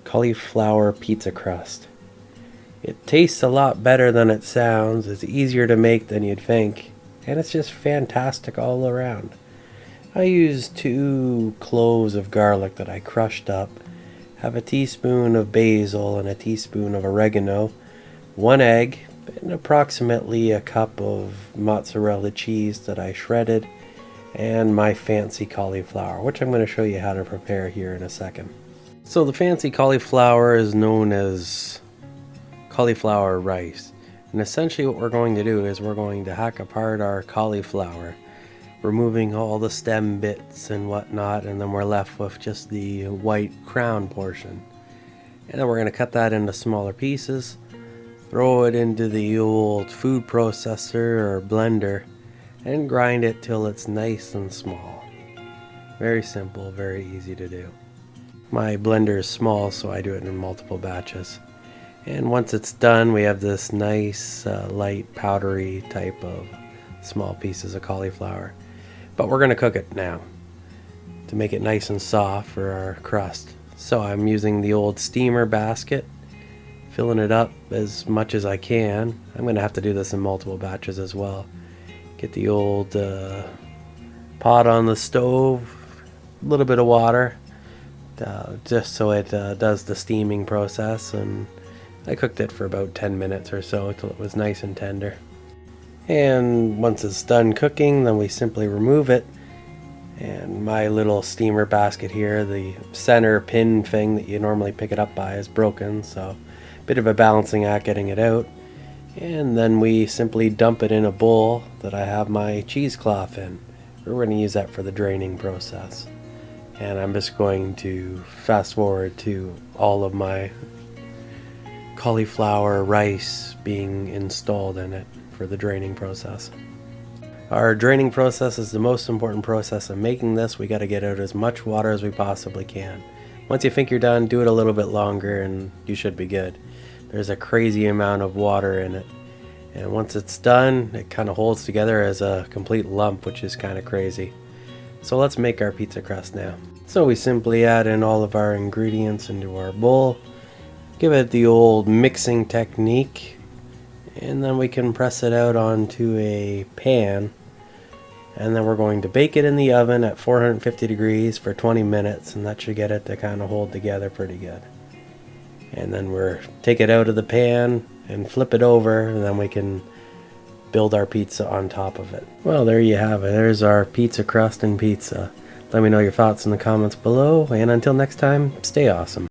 cauliflower pizza crust. It tastes a lot better than it sounds, it's easier to make than you'd think, and it's just fantastic all around. I used 2 cloves of garlic that I crushed up, have a teaspoon of basil and a teaspoon of oregano, 1 egg, and approximately a cup of mozzarella cheese that I shredded, and my fancy cauliflower, which I'm going to show you how to prepare here in a second. So the fancy cauliflower is known as cauliflower rice, and essentially what we're going to do is we're going to hack apart our cauliflower, removing all the stem bits and whatnot, and then we're left with just the white crown portion. And then we're going to cut that into smaller pieces, throw it into the old food processor or blender, and grind it till it's nice and small. Very simple, very easy to do. My blender is small, so I do it in multiple batches. And once it's done, we have this nice light powdery type of small pieces of cauliflower. But we're going to cook it now to make it nice and soft for our crust. So I'm using the old steamer basket, filling it up as much as I can. I'm going to have to do this in multiple batches as well. Get the old pot on the stove, a little bit of water, just so it does the steaming process, and I cooked it for about 10 minutes or so until it was nice and tender. And once it's done cooking, then we simply remove it. And my little steamer basket here, the center pin thing that you normally pick it up by, is broken, so a bit of a balancing act getting it out. And then we simply dump it in a bowl that I have my cheesecloth in. We're going to use that for the draining process. And I'm just going to fast forward to all of my cauliflower rice being installed in it for the draining process. Our draining process is the most important process of making this. We got to get out as much water as we possibly can. Once you think you're done, do it a little bit longer and you should be good. There's a crazy amount of water in it. And once it's done, it kind of holds together as a complete lump, which is kind of crazy. So let's make our pizza crust now. So we simply add in all of our ingredients into our bowl, give it the old mixing technique, and then we can press it out onto a pan. And then we're going to bake it in the oven at 450 degrees for 20 minutes, and that should get it to kind of hold together pretty good. And then we're take it out of the pan and flip it over, and then we can build our pizza on top of it. Well, there you have it. There's our pizza crust and pizza. Let me know your thoughts in the comments below, and until next time, stay awesome.